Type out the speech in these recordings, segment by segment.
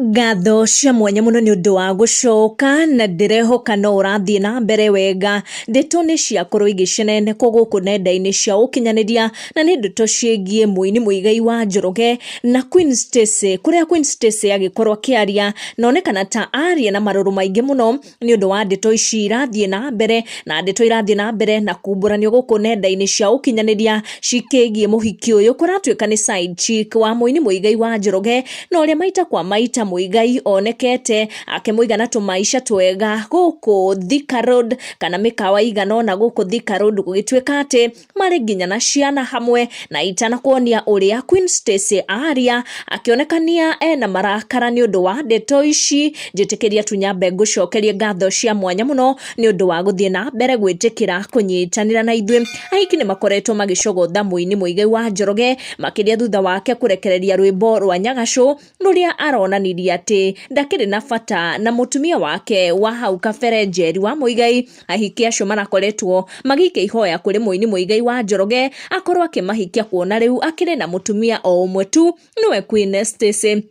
Ngatho cia mwanya muno ni undu wa gucoka na ndirehoka no urathie na mbere wega. Ndeto ni ciakorwo igiceneneko guku nenda-ini cia ukinyaniria na ni ndeto ciigie muini Muigai wa Njoroge na Queen Stacy, kuria Queen Stacy agikorwo akiaria nonekana ta aria na maruru maingi muno ni undu wa ndeto ici irathie na mbere, na ndeto irathie na mbere na kumburanio guku nenda-ini cia ukinyaniria cikigie muhiki uyu kuratuika ni Sidechick wa muini Muigai wa Njoroge, no ria maita kwa maita Muigai onekete akimuiga na tumaisha twega guku Thika Road kana mikawa iganona guku Thika Road gugituika ati mari nginya na ciana hamwe na itana kuonia uria Queen Stacy aria akionekania ena marakara ni undu wa ndeto ici. Njitikiria tunyambe gucokeria ngatho cia mwanya muno ni undu wa guthie na mbere gwitikira kunyitanira na ithwe. Aiki ni makoretwo magicogotha muini Muigai wa Njoroge makiria thutha wake kurekereria rwimbo rwa Nyagasho ruria aronanirie ati ndakiri na bata na mutumia wake wa hau kabere Njeri wa Muigai. Ahiki acio marakoretwo magike ihoya kuri muini Muigai wa Njoroge akorwo akimahikia kuona riu akiri na mutumia o umwe tu niwe Queen Stacy.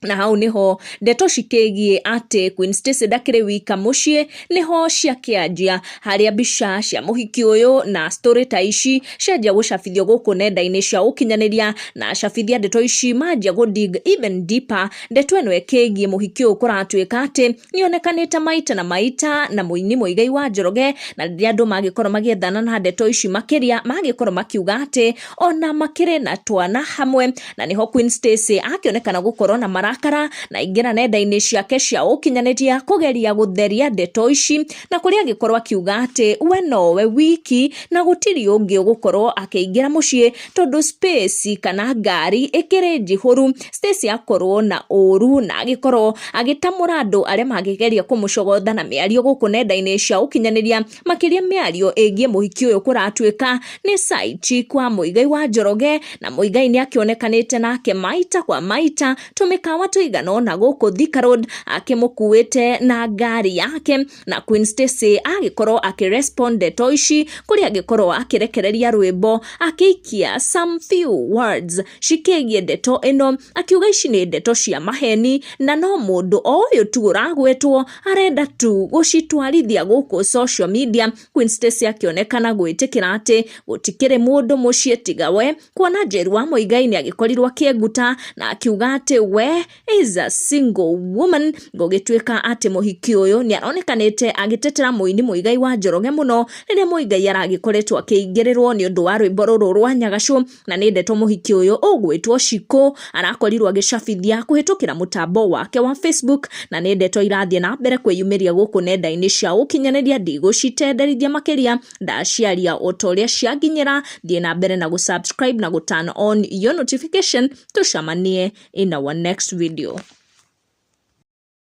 Na hau niho ndeto cikigie ati Queen Stacy ndakiri wika mucii niho ciakianjia haria mbica cia muhiki uyu na story ta ici cianjia gucabithio guku nenda-ini cia ukinyaniria, na acabithia ndeto ici manjia dig even deeper. Ndeto eno ikigie muhiki uyu kuratuika ati nionekanite maita na maita na muini Muigai wa Njoroge, na riria andu magikorwo magiethana na ndeto ici makiria magikorwo makiuga ati ona makire na twana hamwe, na niho Queen Stacy akionekana gukorwo na marakara na ingira nenda-ini ciake cia ukinyaniria kugeria gutheria ndeto ici, na kuria agikorwo akiuga ati we nowe wiki na gutiri ungi ugukorwo akiingira mucii tondu space kana ngari ikiri njihuru. Stacy akorwo na uru na agikorwo agitamura andu aria magigeria kumucogotha na miario guku nenda-ini cia ukinyaniria, makiria miario igie muhiki uyu kuratuika ni Sidechick wa Muigai wa Njoroge, na Muigai ni akionekanite nake maita kwa maita tumikawa tuiganona guku Thika Road akimukuite na ngari yake, na Queen Stacy agikorwo akirespond ndeto ici kuria agikorwo akirekereria rwimbo akiikia some few words cikigie ndeto eno akiuga ici ni ndeto cia maheni na no mundu o uyu tu uragwetwo arenda tu gucitwarithia guku social media. Queen Stacy akionekana gwitikira ati gutikire mundu mucii tiga we, kuona Njeri wa Muigai ni agikorirwo akieguta na akiuga ati we is a single woman. Gugituika ati muhiki uyu ni aronekanite agitetera muini Muigai wa Njoroge muno riria Muigai aragikoretwo akiingirirwo ni undu wa rwimbo ruru rwa Nyagasho, na ni ndeto muhiki uyu ugwitwo Shiko arakorirwo agicabithia kuhitukira mutambo wake wa Facebook, na ni ndeto irathie na mbere kwiyumiria guku nenda-ini cia ukinyaniria. Ndigũcitenderithia makiria ndaciaria utoria cianginyira. Thie na mbere na gusubscribe na guturn on your notification. Tucamanie in our next video.